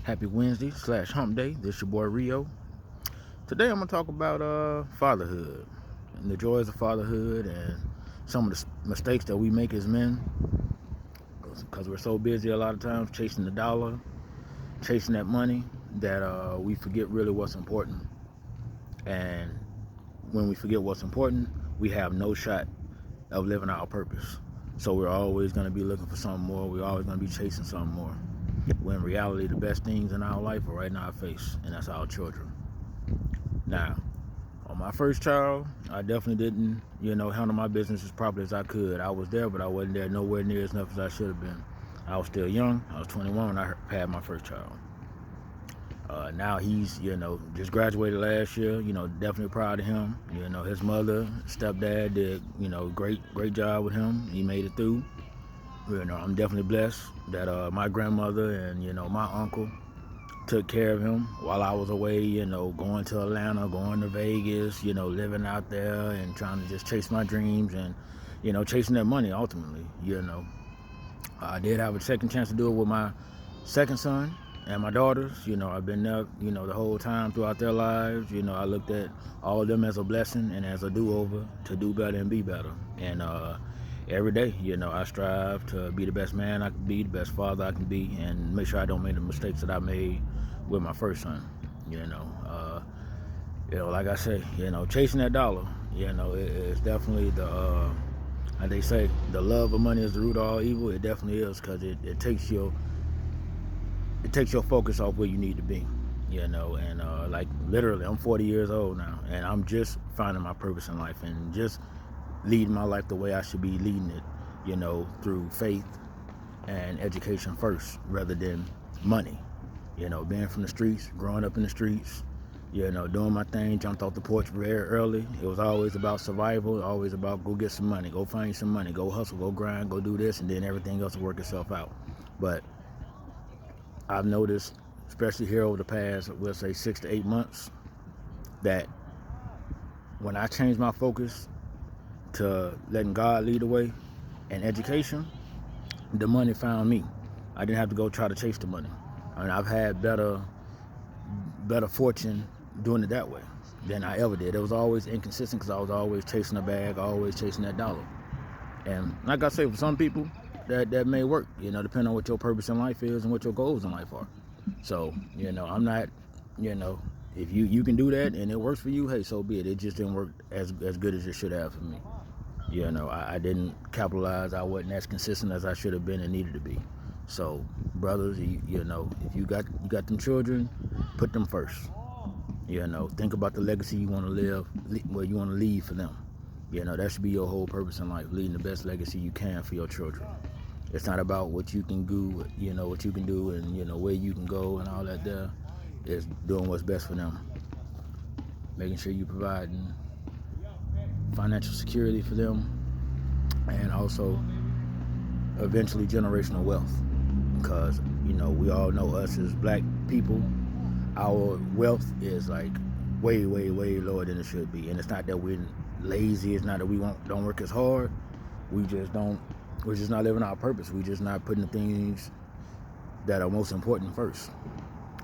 Happy Wednesday / hump day. This your boy Rio. Today I'm going to talk about fatherhood and the joys of fatherhood and some of the mistakes that we make as men because we're so busy a lot of times chasing the dollar, chasing that money that we forget really what's important. And when we forget what's important, we have no shot of living our purpose. So we're always going to be looking for something more. We're always going to be chasing something more. When in reality, the best things in our life are right in our face, and that's our children. Now, on my first child, I definitely didn't, handle my business as properly as I could. I was there, but I wasn't there nowhere near as enough as I should have been. I was still young. I was 21 when I had my first child. Now he's, just graduated last year. Definitely proud of him. His mother, stepdad did, great job with him. He made it through. I'm definitely blessed that my grandmother and, my uncle took care of him while I was away, going to Atlanta, going to Vegas, living out there and trying to just chase my dreams and, chasing that money ultimately, I did have a second chance to do it with my second son and my daughters. I've been there, the whole time throughout their lives. I looked at all of them as a blessing and as a do-over to do better and be better. And every day, I strive to be the best man I can be, the best father I can be, and make sure I don't make the mistakes that I made with my first son. Like I say, chasing that dollar, it's definitely how they say, the love of money is the root of all evil. It definitely is, because it takes your focus off where you need to be. And like literally, I'm 40 years old now, and I'm just finding my purpose in life and just leading my life the way I should be leading it, through faith and education first rather than money. Being from the streets, growing up in the streets, doing my thing, jumped off the porch very early. It was always about survival, always about go get some money, go find some money, go hustle, go grind, go do this, and then everything else will work itself out. But I've noticed, especially here over the past, we'll say 6 to 8 months, that when I changed my focus to letting God lead the way and education, the money found me. I didn't have to go try to chase the money. I've had better fortune doing it that way than I ever did. It was always inconsistent because I was always chasing a bag, always chasing that dollar. And like I say, for some people, that may work, depending on what your purpose in life is and what your goals in life are. So, I'm not, if you can do that and it works for you, hey, so be it. It just didn't work as good as it should have for me. I didn't capitalize. I wasn't as consistent as I should have been and needed to be. So, brothers, if you got them children, put them first. Think about the legacy you want to live, where you want to leave for them. That should be your whole purpose in life, leading the best legacy you can for your children. It's not about what you can do, what you can do and, where you can go and all that there. It's doing what's best for them. Making sure you providing financial security for them and also eventually generational wealth. Because, we all know us as black people, our wealth is like way, way, way lower than it should be. And it's not that we're lazy. It's not that we don't work as hard. We're just not living our purpose. We're just not putting the things that are most important first.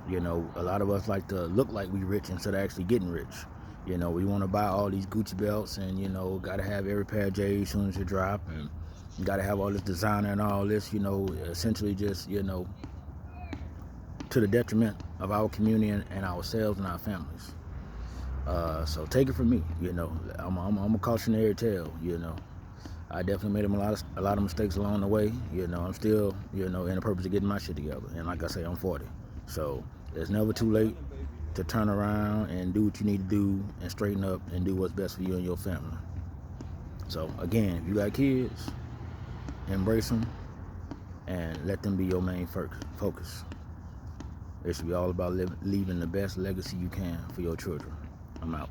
A lot of us like to look like we rich instead of actually getting rich. We want to buy all these Gucci belts and, got to have every pair of J's as soon as it drop. And you got to have all this designer and all this, essentially just, to the detriment of our community and ourselves and our families. So take it from me, I'm a cautionary tale, I definitely made a lot of mistakes along the way. I'm still, in the purpose of getting my shit together. And like I say, I'm 40. So it's never too late to turn around and do what you need to do and straighten up and do what's best for you and your family. So again, if you got kids, embrace them and let them be your main focus. It should be all about leaving the best legacy you can for your children. I'm out.